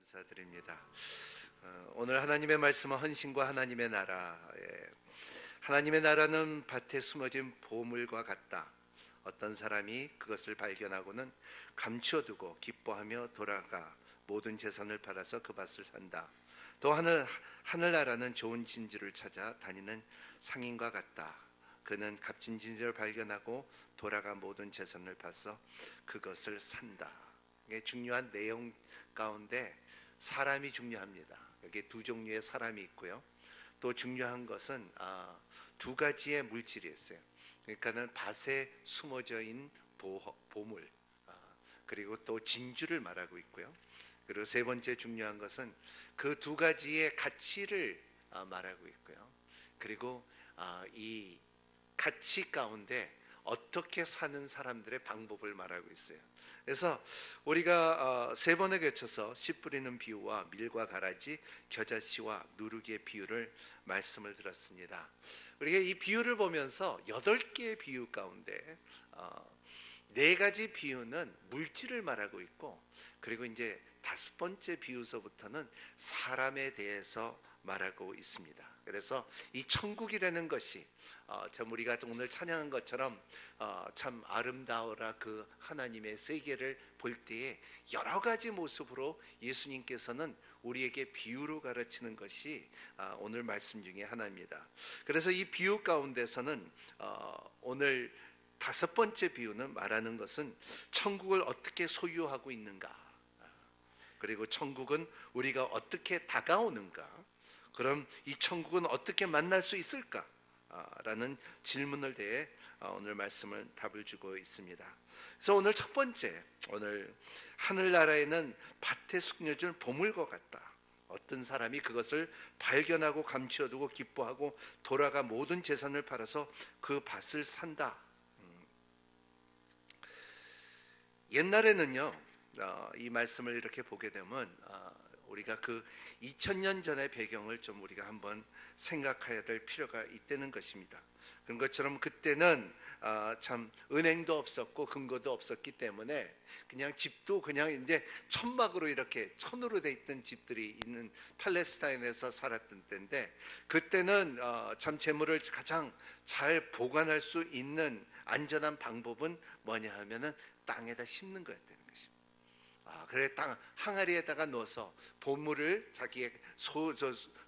감사드립니다. 오늘 하나님의 말씀은 헌신과 하나님의 나라. 하나님의 나라는 밭에 숨어진 보물과 같다. 어떤 사람이 그것을 발견하고는 감추어두고 기뻐하며 돌아가 모든 재산을 팔아서 그 밭을 산다. 또 하늘나라는 좋은 진주를 찾아 다니는 상인과 같다. 그는 값진 진주를 발견하고 돌아가 모든 재산을 팔아서 그것을 산다. 이게 중요한 내용 가운데 사람이 중요합니다. 여기 두 종류의 사람이 있고요. 또 중요한 것은 두 가지의 물질이 있어요. 그러니까는 밭에 숨어져 있는 보물, 그리고 또 진주를 말하고 있고요. 그리고 세 번째 중요한 것은 그 두 가지의 가치를 말하고 있고요. 그리고 이 가치 가운데 어떻게 사는 사람들의 방법을 말하고 있어요. 그래서 우리가 세 번에 걸쳐서 씨 뿌리는 비유와 밀과 가라지, 겨자씨와 누룩의 비유를 말씀을 들었습니다. 우리가 이 비유를 보면서 8개의 비유 가운데 4가지 비유는 물질을 말하고 있고, 그리고 이제 5번째 비유서부터는 사람에 대해서 말하고 있습니다. 그래서 이 천국이라는 것이 참 우리가 오늘 찬양한 것처럼 참 아름다워라 그 하나님의 세계를 볼 때에 여러 가지 모습으로 예수님께서는 우리에게 비유로 가르치는 것이 오늘 말씀 중에 하나입니다. 그래서 이 비유 가운데서는 오늘 5번째 비유는 말하는 것은 천국을 어떻게 소유하고 있는가, 그리고 천국은 우리가 어떻게 다가오는가, 그럼 이 천국은 어떻게 만날 수 있을까? 라는 질문을 대해 오늘 말씀을 답을 주고 있습니다. 그래서 오늘 첫 번째, 오늘 하늘나라에는 밭에 숨겨진 보물과 같다. 어떤 사람이 그것을 발견하고 감추어두고 기뻐하고 돌아가 모든 재산을 팔아서 그 밭을 산다. 옛날에는요, 이 말씀을 이렇게 보게 되면 우리가 그 2000년 전의 배경을 좀 우리가 한번 생각해야 될 필요가 있다는 것입니다. 그런 것처럼 그때는 참 은행도 없었고 근거도 없었기 때문에 그냥 집도 그냥 이제 천막으로 이렇게 천으로 돼 있던 집들이 있는 팔레스타인에서 살았던 때인데, 그때는 참 재물을 가장 잘 보관할 수 있는 안전한 방법은 뭐냐 하면은 땅에다 심는 거였대요. 그래 땅 항아리에다가 넣어서 보물을, 자기의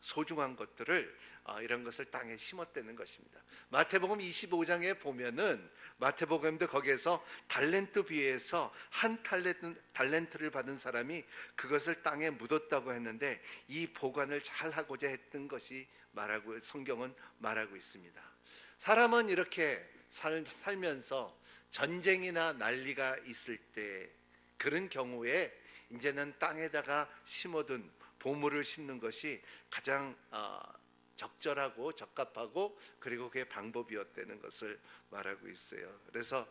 소중한 것들을 이런 것을 땅에 심었다는 것입니다. 마태복음 25장에 보면은 마태복음도 거기에서 달란트 비유에서 한 달란트를 받은 사람이 그것을 땅에 묻었다고 했는데, 이 보관을 잘 하고자 했던 것이 성경은 말하고 있습니다. 사람은 이렇게 살면서 전쟁이나 난리가 있을 때, 그런 경우에 이제는 땅에다가 심어둔 보물을 심는 것이 가장 적절하고 적합하고, 그리고 그게 방법이었다는 것을 말하고 있어요. 그래서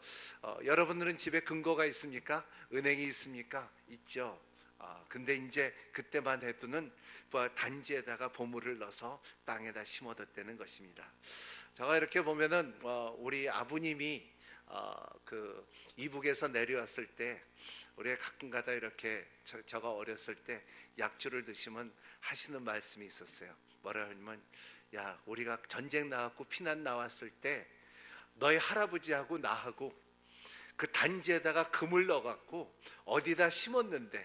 여러분들은 집에 금고가 있습니까? 은행이 있습니까? 있죠. 근데 이제 그때만 해도는 단지에다가 보물을 넣어서 땅에다 심어뒀다는 것입니다. 제가 이렇게 보면은 우리 아버님이 그 이북에서 내려왔을 때 우리가 가끔가다 이렇게 저가 어렸을 때 약주를 드시면 하시는 말씀이 있었어요. 뭐라 하냐면, 야, 우리가 전쟁 나왔고 피난 나왔을 때 너희 할아버지하고 나하고 그 단지에다가 금을 넣어갖고 어디다 심었는데,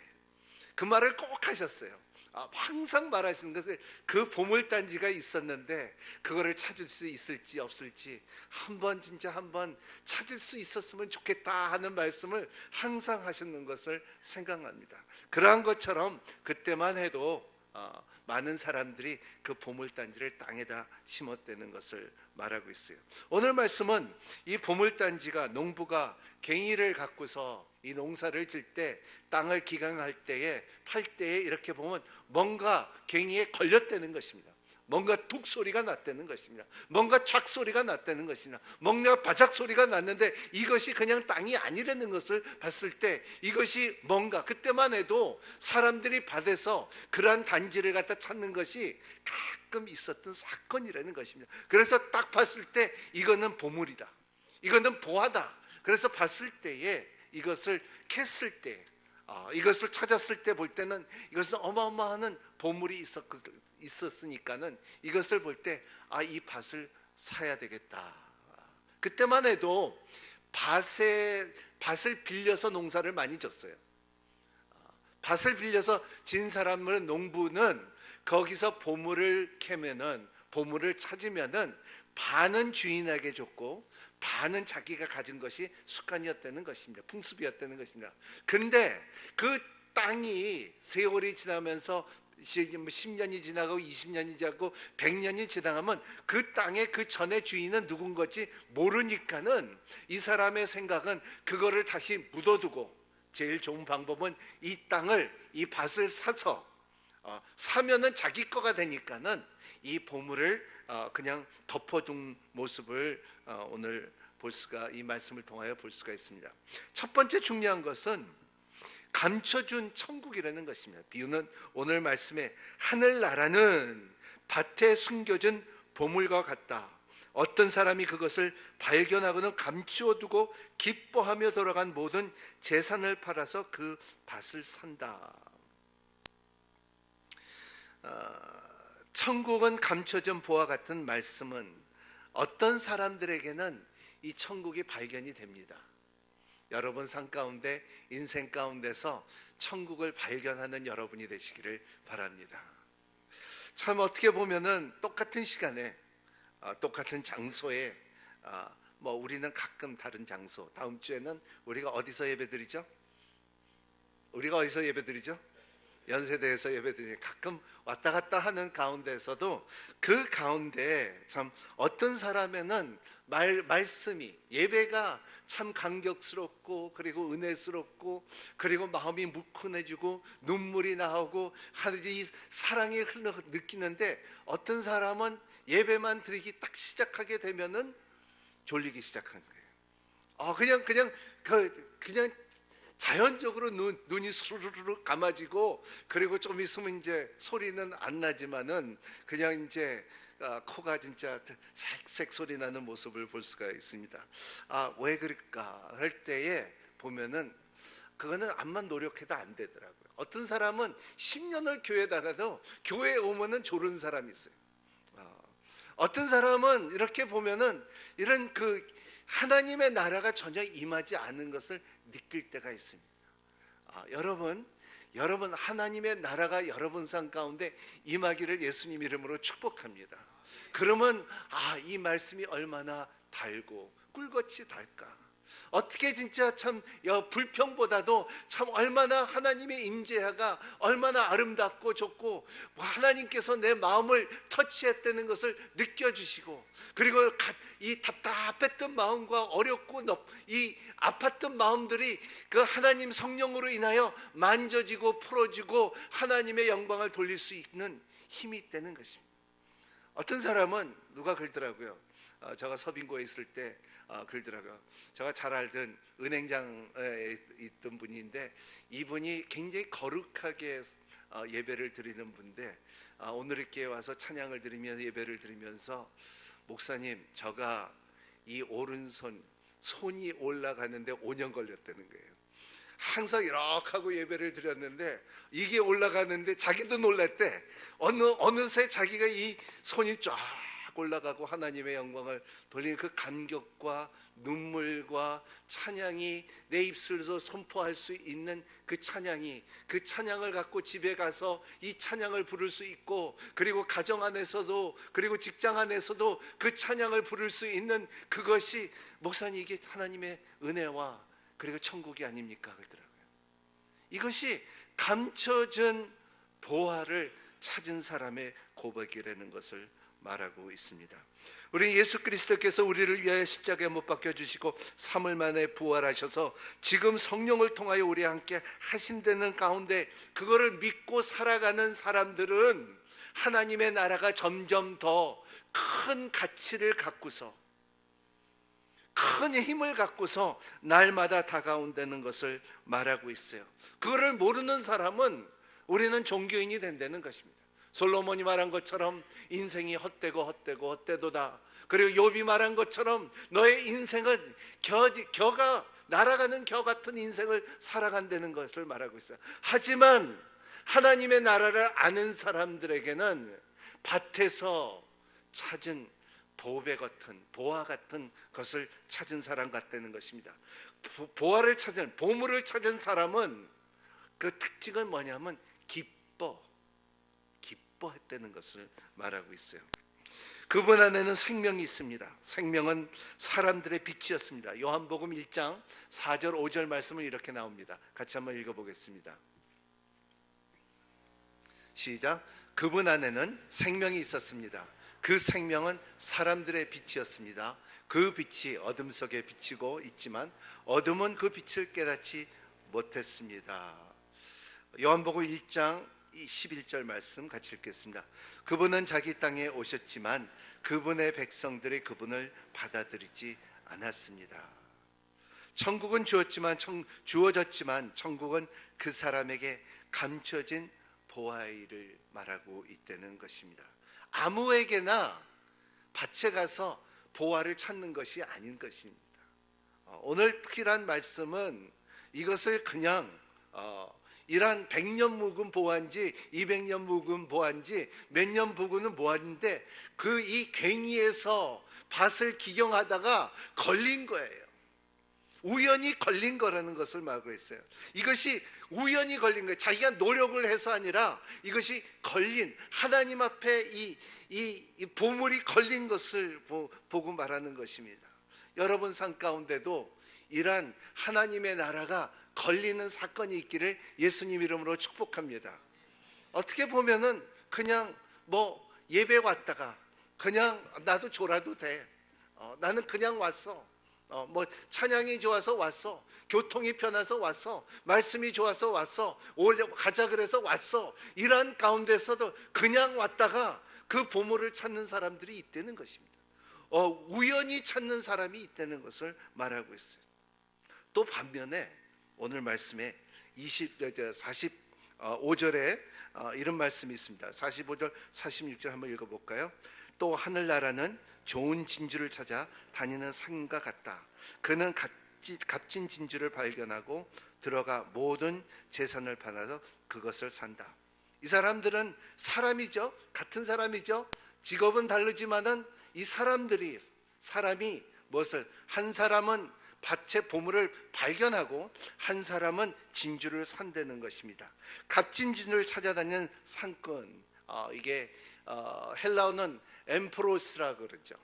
그 말을 꼭 하셨어요. 항상 말하시는 것은 그 보물단지가 있었는데 그거를 찾을 수 있을지 없을지 진짜 한번 찾을 수 있었으면 좋겠다 하는 말씀을 항상 하시는 것을 생각납니다. 그러한 것처럼 그때만 해도 많은 사람들이 그 보물단지를 땅에다 심었다는 것을 말하고 있어요. 오늘 말씀은 이 보물단지가, 농부가 갱이를 갖고서 이 농사를 질 때, 땅을 기강할 때에, 팔 때에 이렇게 보면 뭔가 갱이에 걸렸다는 것입니다. 뭔가 툭 소리가 났다는 것입니다. 뭔가 촥 소리가 났다는 것이냐, 뭔가 바짝 소리가 났는데 이것이 그냥 땅이 아니라는 것을 봤을 때, 이것이 뭔가, 그때만 해도 사람들이 밭에서 그러한 단지를 갖다 찾는 것이 가끔 있었던 사건이라는 것입니다. 그래서 딱 봤을 때 이거는 보물이다, 이거는 보화다. 그래서 봤을 때에, 이것을 캤을 때 이것을 찾았을 때 볼 때는 이것은 어마어마한 보물이 있었으니까는 이것을 볼 때 이 밭을 사야 되겠다. 그때만 해도 밭을 빌려서 농사를 많이 졌어요. 밭을 빌려서 진 사람은, 농부는 거기서 보물을 캐면은, 보물을 찾으면은 반은 주인에게 줬고 반은 자기가 가진 것이 습관이었다는 것입니다. 풍습이었다는 것입니다. 근데 그 땅이 세월이 지나면서 10년이 지나고 20년이 지나고 100년이 지나가면 그 땅의 그 전의 주인은 누군 건지 모르니까는 이 사람의 생각은 그거를 다시 묻어두고, 제일 좋은 방법은 이 땅을, 이 밭을 사서 사면은 자기 거가 되니까는 이 보물을 그냥 덮어둔 모습을 오늘 이 말씀을 통하여 볼 수가 있습니다. 첫 번째 중요한 것은 감춰준 천국이라는 것입니다. 비유는 오늘 말씀에 하늘나라는 밭에 숨겨진 보물과 같다. 어떤 사람이 그것을 발견하고는 감추어두고 기뻐하며 돌아간 모든 재산을 팔아서 그 밭을 산다. 천국은 감춰진 보화 같은 말씀은 어떤 사람들에게는 이 천국이 발견이 됩니다. 여러분 삶 가운데, 인생 가운데서 천국을 발견하는 여러분이 되시기를 바랍니다. 참 어떻게 보면은 똑같은 시간에 똑같은 장소에 우리는 가끔 다른 장소, 다음 주에는 우리가 어디서 예배드리죠? 연세대에서 예배드리니 가끔 왔다 갔다 하는 가운데서도 그 가운데 참 어떤 사람에는 말씀이, 예배가 참 감격스럽고 그리고 은혜스럽고 그리고 마음이 뭉클해지고 눈물이 나오고 이 사랑이 흘러 느끼는데, 어떤 사람은 예배만 드리기 딱 시작하게 되면은 졸리기 시작하는 거예요. 그냥 자연적으로 눈이 수르르 감아지고, 그리고 좀 있으면 이제 소리는 안 나지만은 그냥 이제 코가 진짜 색색 소리 나는 모습을 볼 수가 있습니다. 왜 그럴까 할 때에 보면은 그거는 암만 노력해도 안 되더라고요. 어떤 사람은 10년을 교회에 다녀도 교회에 오면은 졸은 사람이 있어요. 어떤 사람은 이렇게 보면은 이런 하나님의 나라가 전혀 임하지 않은 것을 느낄 때가 있습니다. 여러분 하나님의 나라가 여러분 삶 가운데 임하기를 예수님 이름으로 축복합니다. 그러면 이 말씀이 얼마나 달고 꿀같이 달까? 어떻게 진짜 참 불평보다도 참 얼마나 하나님의 임재가 얼마나 아름답고 좋고, 하나님께서 내 마음을 터치했다는 것을 느껴주시고, 그리고 이 답답했던 마음과 어렵고 이 아팠던 마음들이 그 하나님 성령으로 인하여 만져지고 풀어지고 하나님의 영광을 돌릴 수 있는 힘이 있다는 것입니다. 어떤 사람은 누가 그러더라고요. 제가 서빙고에 있을 때 그러더라고요. 제가 잘 알던 은행장에 있던 분인데, 이분이 굉장히 거룩하게 예배를 드리는 분인데, 오늘 이렇게 와서 찬양을 드리면서 예배를 드리면서, 목사님, 제가 이 손이 올라가는데 5년 걸렸다는 거예요. 항상 이렇게 하고 예배를 드렸는데 이게 올라가는데 자기도 놀랐대. 어느새 자기가 이 손이 쫙 올라가고 하나님의 영광을 돌리는 그 감격과 눈물과 찬양이 내 입술에서 선포할 수 있는 그 찬양을 갖고 집에 가서 이 찬양을 부를 수 있고, 그리고 가정 안에서도 그리고 직장 안에서도 그 찬양을 부를 수 있는 그것이, 목사님, 이게 하나님의 은혜와 그리고 천국이 아닙니까? 그러더라고요. 이것이 감춰진 보화를 찾은 사람의 고백이라는 것을 말하고 있습니다. 우리 예수 그리스도께서 우리를 위하여 십자가에 못 박혀 주시고 3일 만에 부활하셔서 지금 성령을 통하여 우리와 함께 하신다는 가운데, 그거를 믿고 살아가는 사람들은 하나님의 나라가 점점 더 큰 가치를 갖고서, 큰 힘을 갖고서 날마다 다가온다는 것을 말하고 있어요. 그거를 모르는 사람은 우리는 종교인이 된다는 것입니다. 솔로몬이 말한 것처럼 인생이 헛되도다. 그리고 욥이 말한 것처럼 너의 인생은 겨가 날아가는 겨 같은 인생을 살아간다는 것을 말하고 있어요. 하지만 하나님의 나라를 아는 사람들에게는 밭에서 찾은 보배 같은, 보화 같은 것을 찾은 사람 같다는 것입니다. 보화를 찾은, 보물을 찾은 사람은 그 특징은 뭐냐면 기뻐했다는 것을 말하고 있어요. 그분 안에는 생명이 있습니다. 생명은 사람들의 빛이었습니다. 요한복음 1장 4절 5절 말씀은 이렇게 나옵니다. 같이 한번 읽어보겠습니다. 시작. 그분 안에는 생명이 있었습니다. 그 생명은 사람들의 빛이었습니다. 그 빛이 어둠 속에 비치고 있지만 어둠은 그 빛을 깨닫지 못했습니다. 요한복음 1장 11절 말씀 같이 읽겠습니다. 그분은 자기 땅에 오셨지만 그분의 백성들이 그분을 받아들이지 않았습니다. 천국은 주어졌지만 천국은 그 사람에게 감춰진 보화일을 말하고 있다는 것입니다. 아무에게나 밭에 가서 보화를 찾는 것이 아닌 것입니다. 오늘 특별한 말씀은 이것을 그냥 이란 100년 묵은 보화인지 200년 묵은 보화인지 몇 년 묵은 보화인데 그 이 괭이에서 밭을 기경하다가 걸린 거예요. 우연히 걸린 거라는 것을 말하고 있어요. 이것이 우연히 걸린 거예요. 자기가 노력을 해서 아니라 이것이 걸린, 하나님 앞에 이 보물이 걸린 것을 보고 말하는 것입니다. 여러분 삶 가운데도 이러한 하나님의 나라가 걸리는 사건이 있기를 예수님 이름으로 축복합니다. 어떻게 보면은 그냥 예배 왔다가 그냥 나도 졸아도 돼. 나는 그냥 왔어. 찬양이 좋아서 왔어. 교통이 편해서 왔어. 말씀이 좋아서 왔어. 가자 그래서 왔어. 이러한 가운데서도 그냥 왔다가 그 보물을 찾는 사람들이 있다는 것입니다. 우연히 찾는 사람이 있다는 것을 말하고 있어요. 또 반면에 오늘 말씀에 45절에 이런 말씀이 있습니다. 45절 46절 한번 읽어볼까요? 또 하늘나라는 좋은 진주를 찾아 다니는 상인과 같다. 그는 값진 진주를 발견하고 들어가 모든 재산을 팔아서 그것을 산다. 이 사람들은 사람이죠. 같은 사람이죠. 직업은 다르지만은 이 사람이 무엇을, 한 사람은 밭의 보물을 발견하고 한 사람은 진주를 산다는 것입니다. 값진 진주를 찾아다니는 상권, 이게 헬라어는 엠프로스라고 그러죠.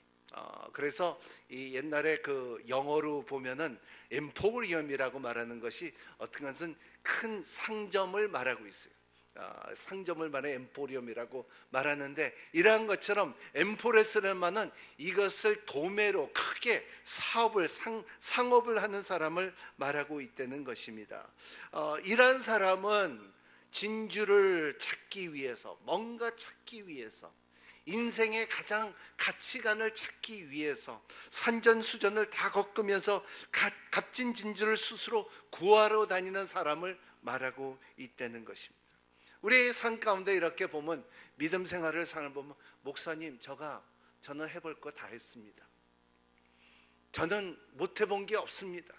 그래서 이 옛날에 그 영어로 보면은 엠포리엄이라고 말하는 것이 어떤 것은 큰 상점을 말하고 있어요. 상점을 말해 엠포리엄이라고 말하는데, 이러한 것처럼 엠포레스라는 이것을 도매로 크게 상업을 하는 사람을 말하고 있다는 것입니다. 이러한 사람은 진주를 찾기 위해서, 뭔가 찾기 위해서, 인생의 가장 가치관을 찾기 위해서 산전수전을 다 겪으면서 값진 진주를 스스로 구하러 다니는 사람을 말하고 있다는 것입니다. 우리의 삶 가운데 이렇게 보면, 믿음 생활을 보면, 목사님 저는 해볼 거 다 했습니다. 저는 못 해본 게 없습니다.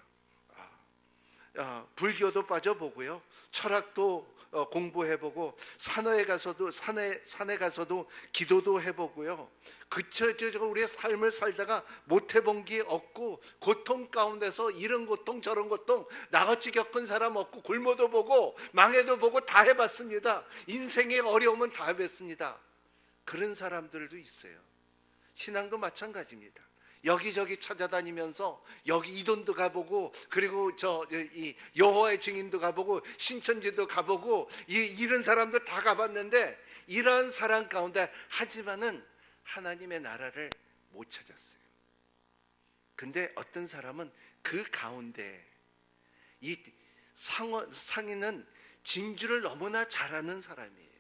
불교도 빠져보고요, 철학도 공부해보고, 산에 가서도 기도도 해보고요, 우리의 삶을 살다가 못 해본 게 없고, 고통 가운데서 이런 고통 저런 고통 나같이 겪은 사람 없고, 굶어도 보고 망해도 보고 다 해봤습니다. 인생의 어려움은 다 해봤습니다. 그런 사람들도 있어요. 신앙도 마찬가지입니다. 여기저기 찾아다니면서 여기 이돈도 가보고, 그리고 이 여호와의 증인도 가보고, 신천지도 가보고, 이런 사람도 다 가봤는데, 이러한 사람 가운데 하지만은 하나님의 나라를 못 찾았어요. 근데 어떤 사람은 그 가운데, 이 상인은 진주를 너무나 잘하는 사람이에요.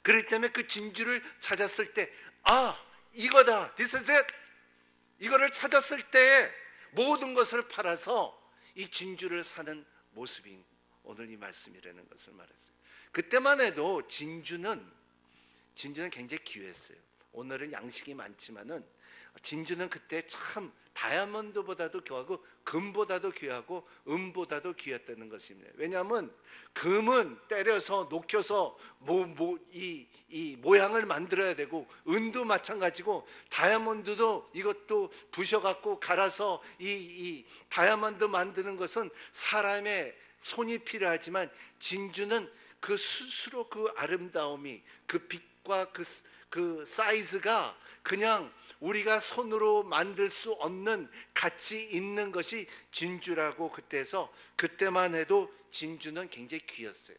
그렇기 때문에 그 진주를 찾았을 때, 이거다, this is it, 이거를 찾았을 때 모든 것을 팔아서 이 진주를 사는 모습이 오늘 이 말씀이라는 것을 말했어요. 그때만 해도 진주는 굉장히 귀했어요. 오늘은 양식이 많지만은 진주는 그때 참 다이아몬드보다도 귀하고 금보다도 귀하고 은보다도 귀했다는 것입니다. 왜냐하면 금은 때려서 녹여서 이 모양을 만들어야 되고, 은도 마찬가지고, 다이아몬드도 이것도 부셔갖고 갈아서 이 다이아몬드 만드는 것은 사람의 손이 필요하지만, 진주는 그 스스로 그 아름다움이, 그 빛과 그 사이즈가 그냥 우리가 손으로 만들 수 없는 가치 있는 것이 진주라고 그때만 해도 진주는 굉장히 귀했어요.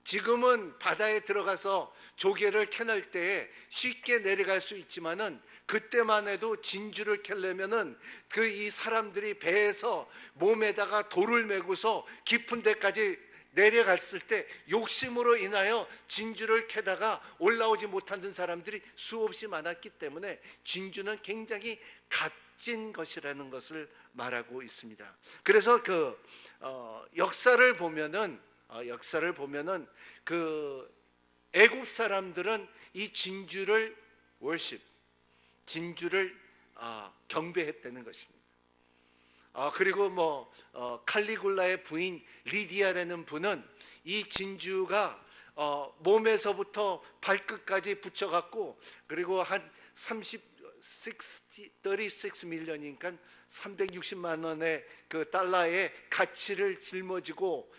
지금은 바다에 들어가서 조개를 캐낼 때에 쉽게 내려갈 수 있지만은, 그때만 해도 진주를 캐려면은 이 사람들이 배에서 몸에다가 돌을 메고서 깊은 데까지 내려갔을 때 욕심으로 인하여 진주를 캐다가 올라오지 못하는 사람들이 수없이 많았기 때문에 진주는 굉장히 값진 것이라는 것을 말하고 있습니다. 그래서 역사를 보면은 그 애굽 사람들은 이 진주를 진주를 경배했다는 것입니다. 그리고 칼리굴라의 부인 리디아라는 분은 이 진주가 몸에서부터 발끝까지 붙여갖고, 그리고 한 36 밀리언이니까 360만 원의 그 달러의 가치를 짊어지고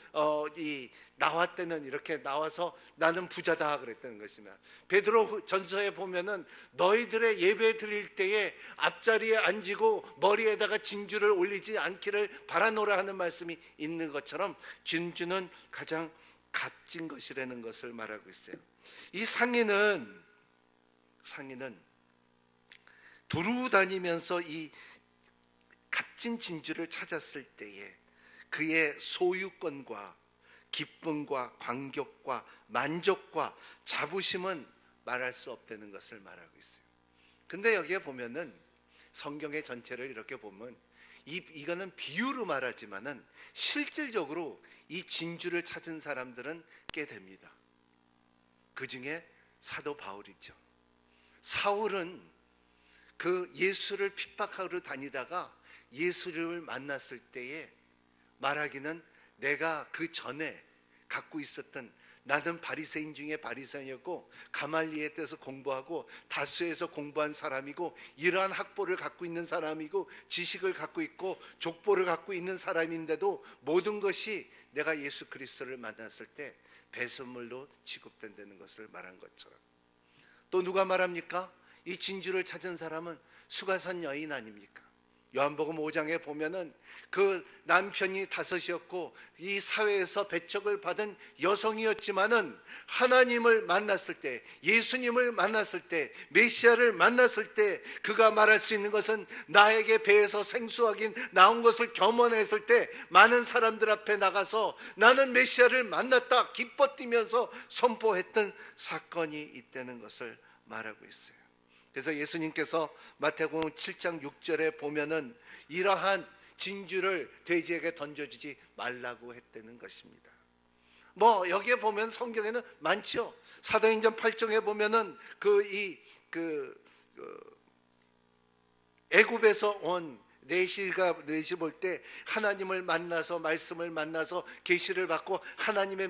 나왔다는, 이렇게 나와서 나는 부자다 그랬다는 것입니다. 베드로 전서에 보면은 너희들의 예배 드릴 때에 앞자리에 앉고 머리에다가 진주를 올리지 않기를 바라노라 하는 말씀이 있는 것처럼, 진주는 가장 값진 것이라는 것을 말하고 있어요. 이 상인은 두루 다니면서 이 값진 진주를 찾았을 때에 그의 소유권과 기쁨과 감격과 만족과 자부심은 말할 수 없다는 것을 말하고 있어요. 근데 여기에 보면은 성경의 전체를 이렇게 보면 이거는 비유로 말하지만은 실질적으로 이 진주를 찾은 사람들은 꽤 됩니다. 그 중에 사도 바울이죠. 사울은 그 예수를 핍박하러 다니다가 예수를 만났을 때에 말하기는, 내가 그 전에 갖고 있었던, 나는 바리새인 중에 바리새인이었고 가말리에 때서 공부하고 다수에서 공부한 사람이고 이러한 학보를 갖고 있는 사람이고 지식을 갖고 있고 족보를 갖고 있는 사람인데도 모든 것이 내가 예수 그리스도를 만났을 때 배설물로 취급된다는 것을 말한 것처럼, 또 누가 말합니까? 이 진주를 찾은 사람은 수가산 여인 아닙니까? 요한복음 5장에 보면은 그 남편이 5이었고 이 사회에서 배척을 받은 여성이었지만은 하나님을 만났을 때, 예수님을 만났을 때, 메시아를 만났을 때 그가 말할 수 있는 것은, 나에게 배에서 생수하긴 나온 것을 겸언했을 때 많은 사람들 앞에 나가서 나는 메시아를 만났다 기뻐 뛰면서 선포했던 사건이 있다는 것을 말하고 있어요. 그래서 예수님께서 마태복음 7장 6절에 보면은 이러한 진주를 돼지에게 던져주지 말라고 했다는 것입니다. 여기에 보면 성경에는 많죠. 사도행전 8장에 보면은 애굽에서 온 내시 볼 때 하나님을 만나서, 말씀을 만나서 계시를 받고 하나님의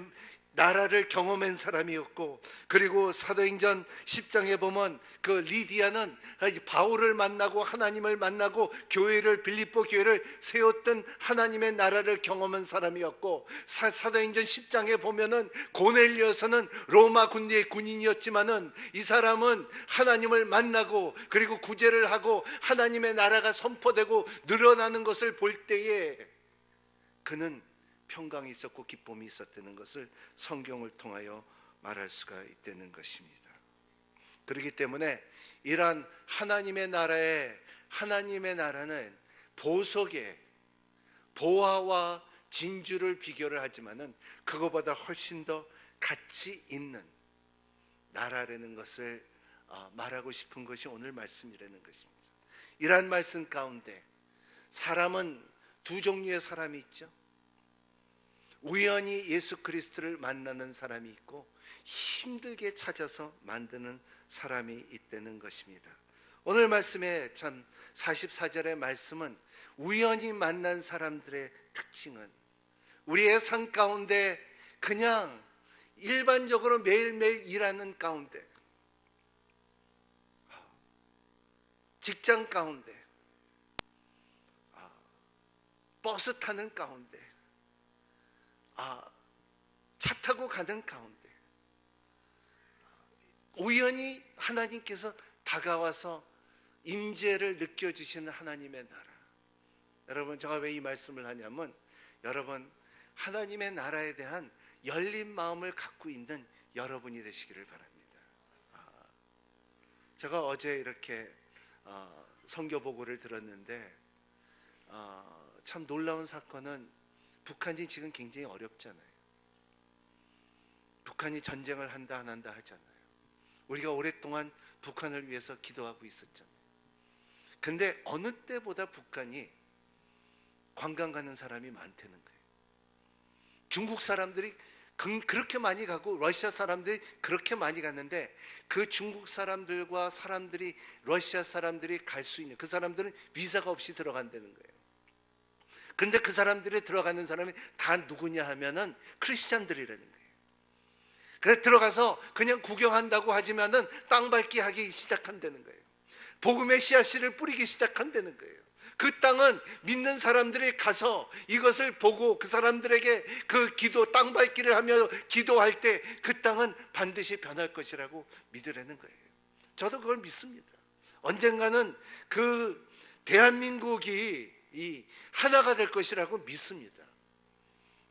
나라를 경험한 사람이었고, 그리고 사도행전 10장에 보면 그 리디아는 바울을 만나고 하나님을 만나고 빌립보 교회를 세웠던 하나님의 나라를 경험한 사람이었고, 사도행전 10장에 보면은 고넬리오서는 로마 군대의 군인이었지만은 이 사람은 하나님을 만나고 그리고 구제를 하고 하나님의 나라가 선포되고 늘어나는 것을 볼 때에 그는 평강이 있었고 기쁨이 있었다는 것을 성경을 통하여 말할 수가 있다는 것입니다. 그렇기 때문에 이러한 하나님의 나라는 보석에 보화와 진주를 비교를 하지만은 그거보다 훨씬 더 가치 있는 나라라는 것을 말하고 싶은 것이 오늘 말씀이라는 것입니다. 이러한 말씀 가운데 사람은 두 종류의 사람이 있죠. 우연히 예수 그리스도를 만나는 사람이 있고 힘들게 찾아서 만드는 사람이 있다는 것입니다. 오늘 말씀에 참 44절의 말씀은 우연히 만난 사람들의 특징은 우리의 삶 가운데 그냥 일반적으로 매일매일 일하는 가운데, 직장 가운데, 버스 타는 가운데, 차 타고 가는 가운데 우연히 하나님께서 다가와서 임재를 느껴주시는 하나님의 나라. 여러분, 제가 왜 이 말씀을 하냐면 여러분, 하나님의 나라에 대한 열린 마음을 갖고 있는 여러분이 되시기를 바랍니다. 제가 어제 이렇게 선교 보고를 들었는데 참 놀라운 사건은 북한이 지금 굉장히 어렵잖아요. 북한이 전쟁을 한다 안 한다 하잖아요. 우리가 오랫동안 북한을 위해서 기도하고 있었잖아요. 근데 어느 때보다 북한이 관광 가는 사람이 많다는 거예요. 중국 사람들이 그렇게 많이 가고 러시아 사람들이 그렇게 많이 갔는데 그 중국 사람들과 사람들이 러시아 사람들이 갈 수 있는 그 사람들은 비자가 없이 들어간다는 거예요. 그런데 그 사람들이 들어가는 사람이 다 누구냐 하면은 크리스찬들이라는 거예요. 그래서 들어가서 그냥 구경한다고 하지만은 땅 밟기 하기 시작한다는 거예요. 복음의 씨앗을 뿌리기 시작한다는 거예요. 그 땅은 믿는 사람들이 가서 이것을 보고 그 사람들에게 그 기도, 땅 밟기를 하며 기도할 때 그 땅은 반드시 변할 것이라고 믿으라는 거예요. 저도 그걸 믿습니다. 언젠가는 그 대한민국이 이 하나가 될 것이라고 믿습니다.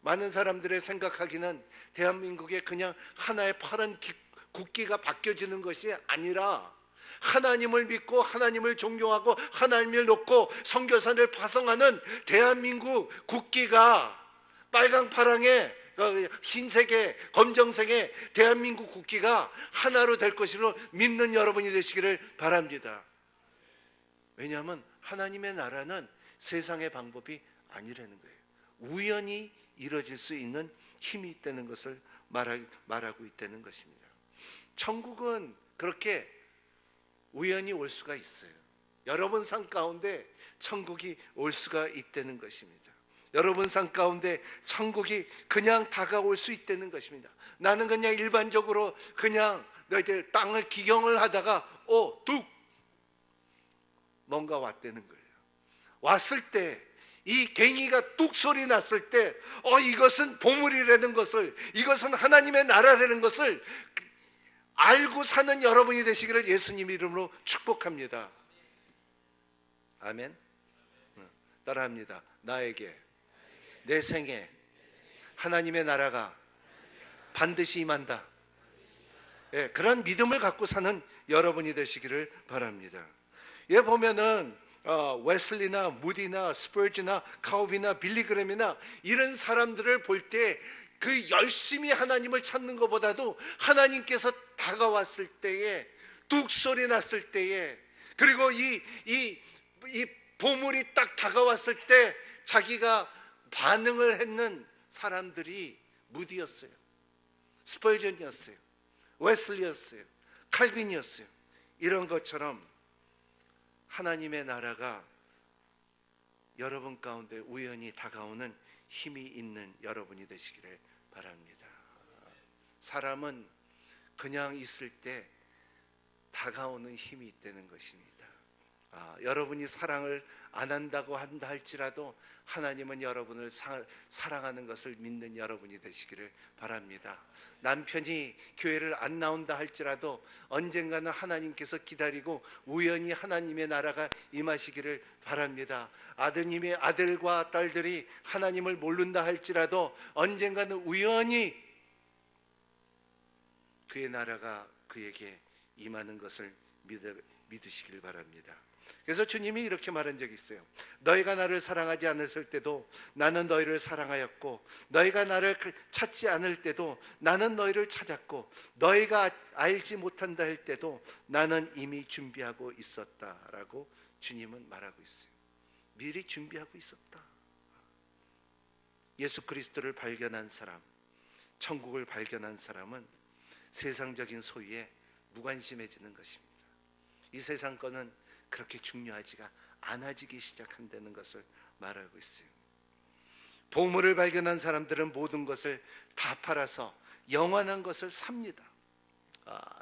많은 사람들의 생각하기는 대한민국에 그냥 하나의 파란 국기가 바뀌어지는 것이 아니라 하나님을 믿고 하나님을 존경하고 하나님을 놓고 선교사를 파송하는 대한민국 국기가 빨강 파랑에 흰색에 검정색의 대한민국 국기가 하나로 될 것으로 믿는 여러분이 되시기를 바랍니다. 왜냐하면 하나님의 나라는 세상의 방법이 아니라는 거예요. 우연히 이루어질 수 있는 힘이 있다는 것을 말하고 있다는 것입니다. 천국은 그렇게 우연히 올 수가 있어요. 여러분 삶 가운데 천국이 올 수가 있다는 것입니다. 여러분 삶 가운데 천국이 그냥 다가올 수 있다는 것입니다. 나는 그냥 일반적으로 그냥 너희들 땅을 기경을 하다가 뚝 뭔가 왔다는 거예요. 왔을 때 이 괭이가 뚝 소리 났을 때 이것은 보물이라는 것을, 이것은 하나님의 나라라는 것을 알고 사는 여러분이 되시기를 예수님 이름으로 축복합니다. 아멘. 따라합니다. 나에게 내 생에 하나님의 나라가 반드시 임한다. 그런 믿음을 갖고 사는 여러분이 되시기를 바랍니다. 보면은 웨슬리나 무디나 스퍼즈나 카우비나 빌리그램이나 이런 사람들을 볼 때 그 열심히 하나님을 찾는 것보다도 하나님께서 다가왔을 때에 뚝 소리 났을 때에 그리고 이 보물이 딱 다가왔을 때 자기가 반응을 했는 사람들이 무디였어요. 스펄전이었어요. 웨슬리였어요. 칼빈이었어요. 이런 것처럼 하나님의 나라가 여러분 가운데 우연히 다가오는 힘이 있는 여러분이 되시기를 바랍니다. 사람은 그냥 있을 때 다가오는 힘이 있다는 것입니다. 여러분이 사랑을 안 한다고 한다 할지라도 하나님은 여러분을 사랑하는 것을 믿는 여러분이 되시기를 바랍니다. 남편이 교회를 안 나온다 할지라도 언젠가는 하나님께서 기다리고 우연히 하나님의 나라가 임하시기를 바랍니다. 아드님의 아들과 딸들이 하나님을 모른다 할지라도 언젠가는 우연히 그의 나라가 그에게 임하는 것을 믿으시길 바랍니다. 그래서 주님이 이렇게 말한 적이 있어요. 너희가 나를 사랑하지 않았을 때도 나는 너희를 사랑하였고 너희가 나를 찾지 않을 때도 나는 너희를 찾았고 너희가 알지 못한다 할 때도 나는 이미 준비하고 있었다라고 주님은 말하고 있어요. 미리 준비하고 있었다. 예수 그리스도를 발견한 사람, 천국을 발견한 사람은 세상적인 소유에 무관심해지는 것입니다. 이 세상 거는 그렇게 중요하지가 않아지기 시작한다는 것을 말하고 있어요. 보물을 발견한 사람들은 모든 것을 다 팔아서 영원한 것을 삽니다.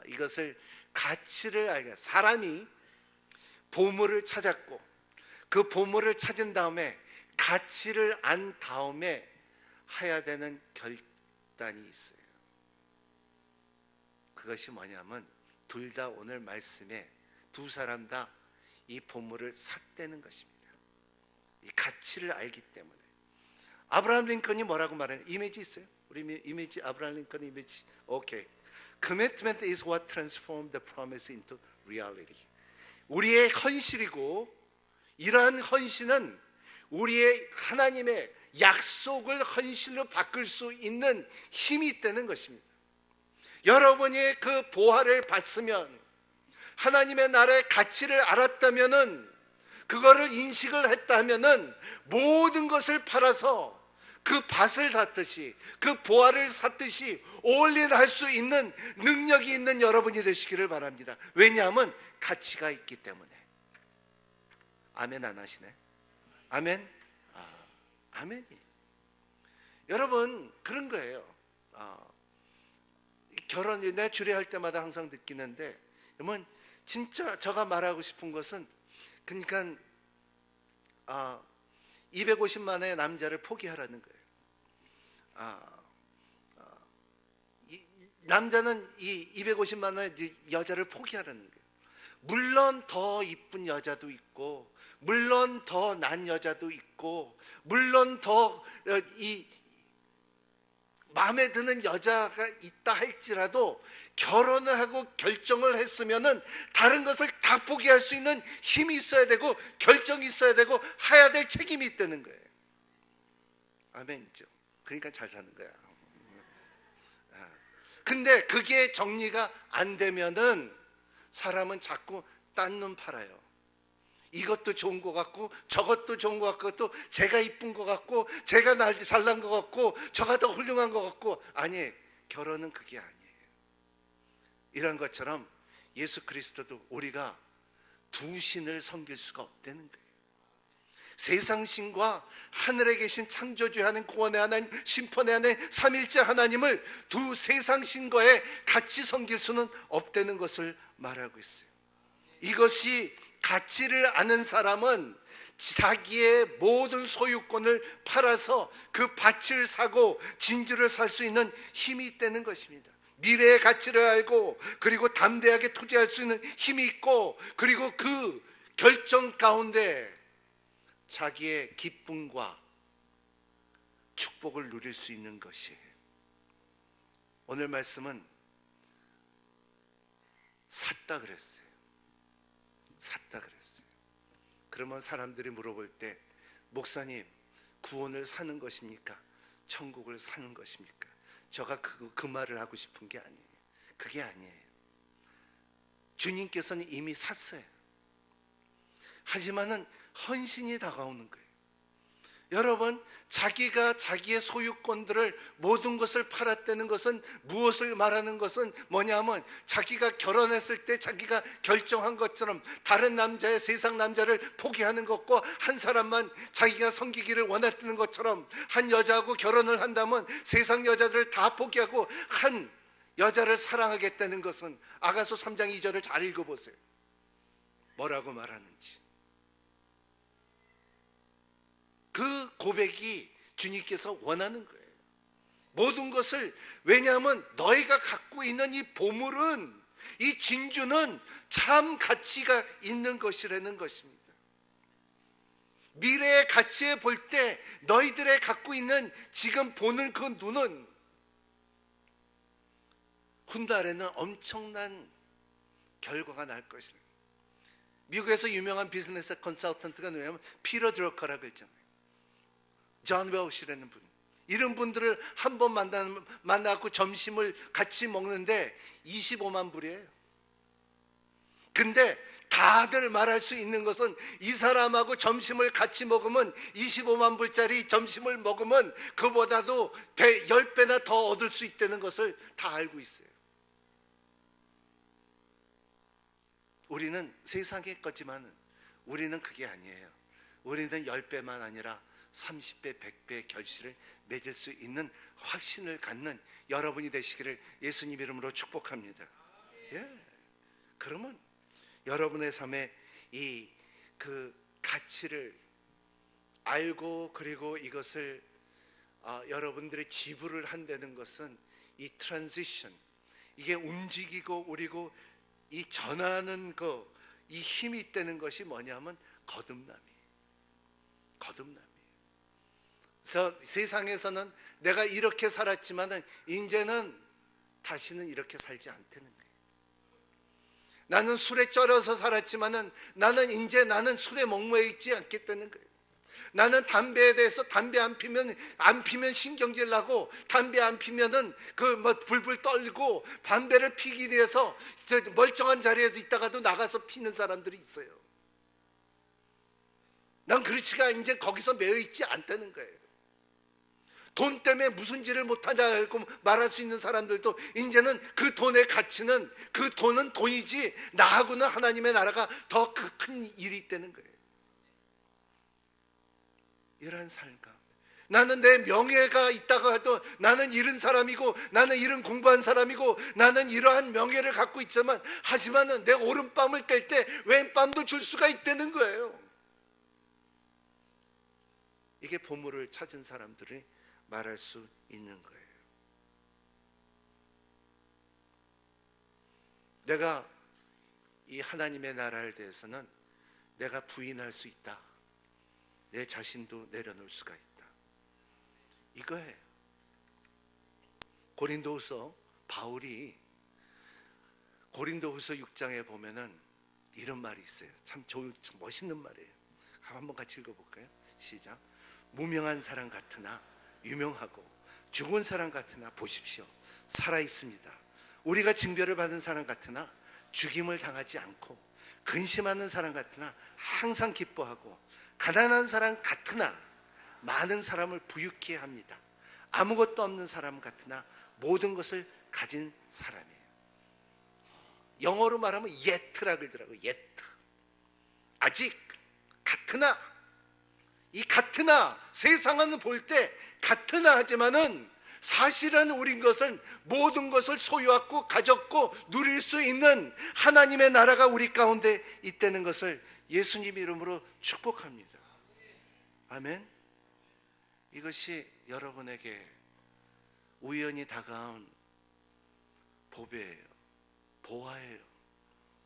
이것을 가치를 알게, 사람이 보물을 찾았고 그 보물을 찾은 다음에 가치를 안 다음에 해야 되는 결단이 있어요. 그것이 뭐냐면 둘 다 오늘 말씀에 두 사람 다 이 보물을 샀다는 것입니다. 이 가치를 알기 때문에. 아브라함 링컨이 뭐라고 말해요? 이미지 있어요? 우리 이미지, 아브라함 링컨 이미지. 오케이. Commitment is what transforms the promise into reality. 우리의 헌실이고, 이러한 헌신은 우리의 하나님의 약속을 헌실로 바꿀 수 있는 힘이 있다는 것입니다. 여러분이 그 보화를 받으면, 하나님의 나라의 가치를 알았다면은, 그거를 인식을 했다면은 모든 것을 팔아서 그 밭을 샀듯이, 그 보화를 샀듯이 올인할 수 있는 능력이 있는 여러분이 되시기를 바랍니다. 왜냐하면 가치가 있기 때문에. 아멘 안 하시네? 아멘? 아멘이. 여러분 그런 거예요. 결혼, 내 주례할 때마다 항상 느끼는데, 여러분 진짜 제가 말하고 싶은 것은, 그러니까 250만 원의 남자를 포기하라는 거예요. 남자는 이 250만 원의 여자를 포기하라는 거예요. 물론 더 이쁜 여자도 있고, 물론 더 난 여자도 있고, 물론 더 마음에 드는 여자가 있다 할지라도 결혼을 하고 결정을 했으면은 다른 것을 다 포기할 수 있는 힘이 있어야 되고, 결정이 있어야 되고, 해야 될 책임이 있다는 거예요. 아멘이죠. 그러니까 잘 사는 거야. 근데 그게 정리가 안 되면은 사람은 자꾸 딴 눈 팔아요. 이것도 좋은 것 같고 저것도 좋은 것 같고, 또 제가 이쁜 것 같고 제가 잘난 것 같고 저가 더 훌륭한 것 같고. 아니, 결혼은 그게 아니에요. 이런 것처럼 예수 그리스도도 우리가 두 신을 섬길 수가 없다는 거예요. 세상 신과 하늘에 계신 창조주의 하나님, 구원의 하나님, 심판의 하나님, 삼일째 하나님을 두 세상 신과에 같이 섬길 수는 없다는 것을 말하고 있어요. 이것이 가치를 아는 사람은 자기의 모든 소유권을 팔아서 그 밭을 사고 진주를 살 수 있는 힘이 있다는 것입니다. 미래의 가치를 알고, 그리고 담대하게 투자할 수 있는 힘이 있고, 그리고 그 결정 가운데 자기의 기쁨과 축복을 누릴 수 있는 것이에요. 오늘 말씀은 샀다 그랬어요. 샀다 그랬어요. 그러면 사람들이 물어볼 때, 목사님, 구원을 사는 것입니까? 천국을 사는 것입니까? 제가 그 말을 하고 싶은 게 아니에요. 그게 아니에요. 주님께서는 이미 샀어요. 하지만은 헌신이 다가오는 거예요. 여러분, 자기가 자기의 소유권들을, 모든 것을 팔았다는 것은 무엇을 말하는 것은 뭐냐면, 자기가 결혼했을 때 자기가 결정한 것처럼 다른 남자의, 세상 남자를 포기하는 것과, 한 사람만 자기가 섬기기를 원했다는 것처럼, 한 여자하고 결혼을 한다면 세상 여자들을 다 포기하고 한 여자를 사랑하겠다는 것은, 아가서 3장 2절을 잘 읽어보세요. 뭐라고 말하는지. 그 고백이 주님께서 원하는 거예요. 모든 것을. 왜냐하면 너희가 갖고 있는 이 보물은, 이 진주는 참 가치가 있는 것이라는 것입니다. 미래의 가치에 볼 때 너희들의 갖고 있는, 지금 보는 그 눈은 훗날에는 엄청난 결과가 날 것이다. 미국에서 유명한 비즈니스 컨설턴트가 누구냐면 피터 드러커라고 있잖아요. 존 웰시라는 분. 이런 분들을 한 번 만나고 점심을 같이 먹는데 25만 불이에요. 근데 다들 말할 수 있는 것은, 이 사람하고 점심을 같이 먹으면 25만 불짜리 점심을 먹으면 그보다도 10배나 더 얻을 수 있다는 것을 다 알고 있어요. 우리는 세상의 거지만 우리는 그게 아니에요. 우리는 10배만 아니라 30배, 100배의 결실을 맺을 수 있는 확신을 갖는 여러분이 되시기를 예수님 이름으로 축복합니다. 예. 그러면 여러분의 삶에 이 그 가치를 알고 그리고 이것을 여러분들의 지불을 한다는 것은 이 트랜지션, 이게 움직이고 우리고 이 전하는 이 힘이 있다는 것이 뭐냐면 거듭남이에요. 그래서 세상에서는 내가 이렇게 살았지만은 이제는 다시는 이렇게 살지 않다는 거예요. 나는 술에 쩔어서 살았지만은 나는 술에 목매여 있지 않겠다는 거예요. 나는 담배에 대해서 담배 안 피면 신경질 나고, 담배 안 피면은 불불 떨고, 담배를 피기 위해서 멀쩡한 자리에서 있다가도 나가서 피는 사람들이 있어요. 난 그렇지가 이제 거기서 매여 있지 않다는 거예요. 돈 때문에 무슨 짓을 못하냐고 말할 수 있는 사람들도 이제는 그 돈의 가치는, 그 돈은 돈이지 나하고는 하나님의 나라가 더 큰 일이 있다는 거예요. 이런 삶과 나는 내 명예가 있다고 해도 나는 이런 사람이고, 나는 이런 공부한 사람이고, 나는 이러한 명예를 갖고 있지만, 하지만은 내 오른밤을 깰 때 왼밤도 줄 수가 있다는 거예요. 이게 보물을 찾은 사람들이 말할 수 있는 거예요. 내가 이 하나님의 나라에 대해서는 내가 부인할 수 있다. 내 자신도 내려놓을 수가 있다. 이거예요. 고린도후서 바울이 고린도후서 6장에 보면은 이런 말이 있어요. 참 멋있는 말이에요. 한번 같이 읽어볼까요? 시작. 무명한 사람 같으나 유명하고, 죽은 사람 같으나 보십시오, 살아 있습니다. 우리가 징별을 받은 사람 같으나 죽임을 당하지 않고, 근심하는 사람 같으나 항상 기뻐하고, 가난한 사람 같으나 많은 사람을 부유케 합니다. 아무것도 없는 사람 같으나 모든 것을 가진 사람이에요. 영어로 말하면 yet라 그러더라고요. yet. 아직, 같으나. 이 같으나, 세상은 볼 때 같으나 하지만은 사실은 우린 모든 것을 소유하고 가졌고 누릴 수 있는 하나님의 나라가 우리 가운데 있다는 것을 예수님 이름으로 축복합니다. 아멘. 이것이 여러분에게 우연히 다가온 보배예요. 보화예요.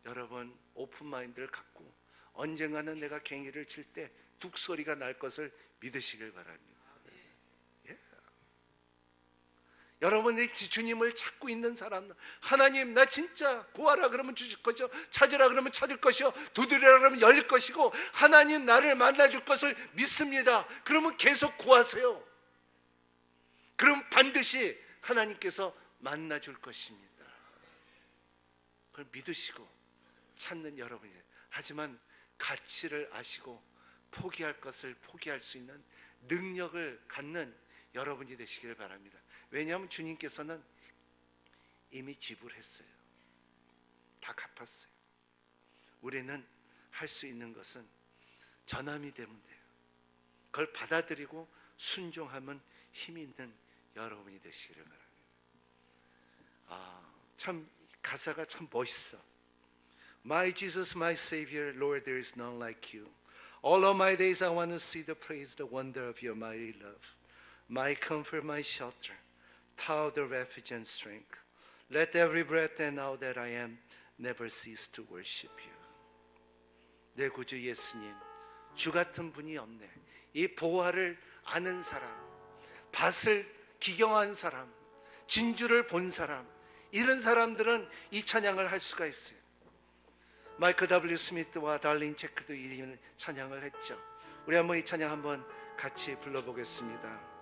여러분 오픈 마인드를 갖고 언젠가는 내가 괭이를 칠 때 뚝 소리가 날 것을 믿으시길 바랍니다. 예. 여러분이 주님을 찾고 있는 사람, 하나님 나 진짜 구하라 그러면 주실 것이요, 찾으라 그러면 찾을 것이요, 두드리라 그러면 열릴 것이고, 하나님 나를 만나줄 것을 믿습니다. 그러면 계속 구하세요. 그럼 반드시 하나님께서 만나줄 것입니다. 그걸 믿으시고 찾는 여러분이에요. 하지만 가치를 아시고 포기할 것을 포기할 수 있는 능력을 갖는 여러분이 되시기를 바랍니다. 왜냐하면 주님께서는 이미 지불했어요. 다 갚았어요. 우리는 할 수 있는 것은 전함이 되면 돼요. 그걸 받아들이고 순종하면 힘이 있는 여러분이 되시기를 바랍니다. 참 가사가 참 멋있어. My Jesus, my Savior, Lord, there is none like you. All of my days I want to see the praise, the wonder of your mighty love. My comfort, my shelter, tower, the refuge and strength. Let every breath and now that I am never cease to worship you. 내 구주 예수님, 주 같은 분이 없네. 이 보화를 아는 사람, 밭을 기경한 사람, 진주를 본 사람, 이런 사람들은 이 찬양을 할 수가 있어요. 마이크 W 스미스와 달린 체크도 이 찬양을 했죠. 우리 한번 이 찬양 한번 같이 불러보겠습니다.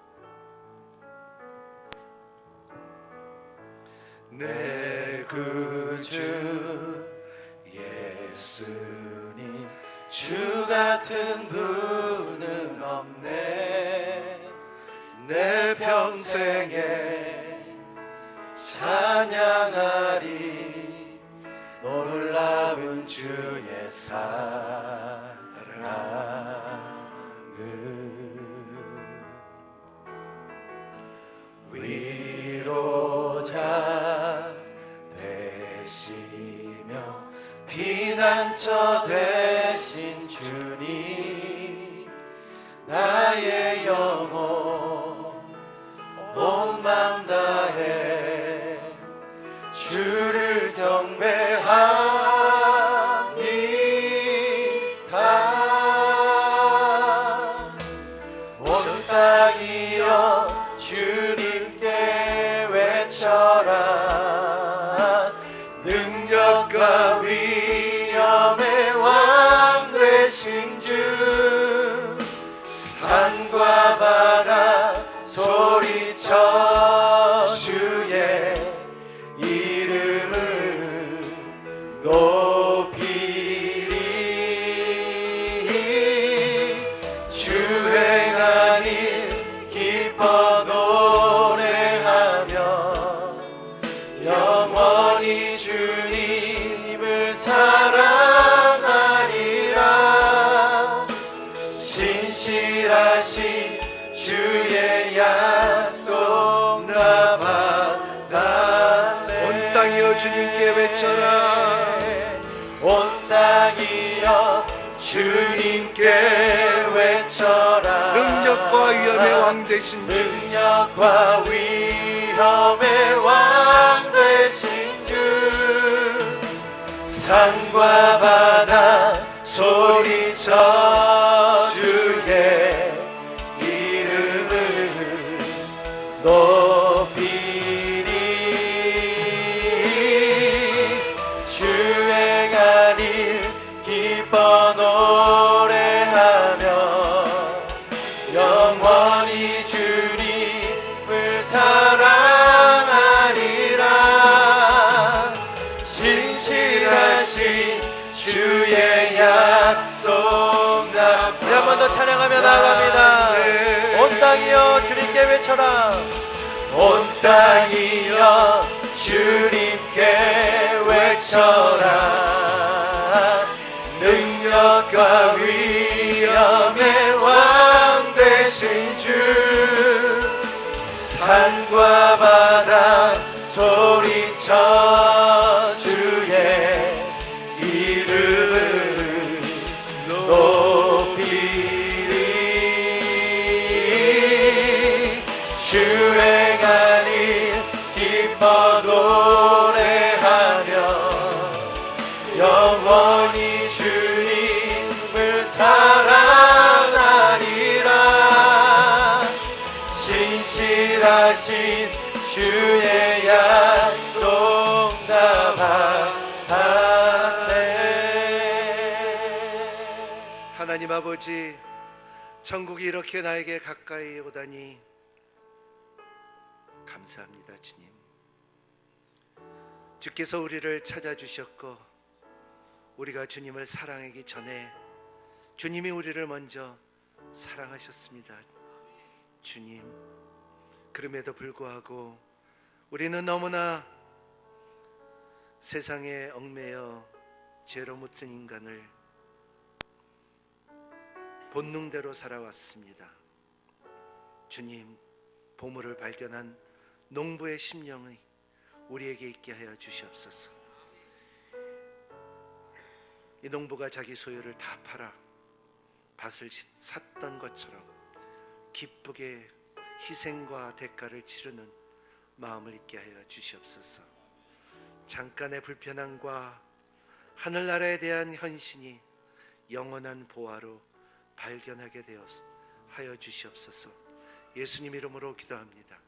내 구주 예수님, 주 같은 분은 없네. 내 평생에 찬양하리 놀라운 주의 사랑을 위로자 되시며 피난처 되신 주님, 나의 영혼 온 맘 다해 주를 경배합니다. 온 땅이여 주님께 외쳐라. 능력과 위엄의 왕 되신 주, 산과 바다 소리쳐 주의 이름을 높이리. 주 행한 일 기뻐 노래하며 영원히 주님을 사랑하리라. 신실하신 주의 약속 나 받았네. 온 땅이여 주님께 외쳐라. 온 땅이여 주님께 외쳐라. 능력과 위엄의 왕 되신 주, 능력과 위엄의 왕 되신 주, 산과 바다 소리쳐 주의 이름을 높이리. 주 행한 일 기뻐 노래하며 영원히 주님을 사랑하리라. 신실하신 주의 약속 나. 우리 한 번 더 찬양하며 나아갑니다. 온 땅이여 주님께 외쳐라. 온 땅이여 주님께 외쳐라. 능력과 위엄의 왕 되신 주, 산과 바다 소리쳐 주의 이름을 높이리. 주 행한 일 기뻐 노래하며 영원히 주님을 사랑하리라. 신실하신 주의 약속 나 받았네. 하나님 아버지, 천국이 이렇게 나에게 가까이 오다니 감사합니다. 주님, 주께서 우리를 찾아주셨고 우리가 주님을 사랑하기 전에 주님이 우리를 먼저 사랑하셨습니다. 주님, 그럼에도 불구하고 우리는 너무나 세상에 얽매여 죄로 묻은 인간을 본능대로 살아왔습니다. 주님, 보물을 발견한 농부의 심령이 우리에게 있게 하여 주시옵소서. 이 농부가 자기 소유를 다 팔아 밭을 샀던 것처럼 기쁘게 희생과 대가를 치르는 마음을 있게 하여 주시옵소서. 잠깐의 불편함과 하늘나라에 대한 헌신이 영원한 보화로 발견하게 하여 주시옵소서. 예수님 이름으로 기도합니다.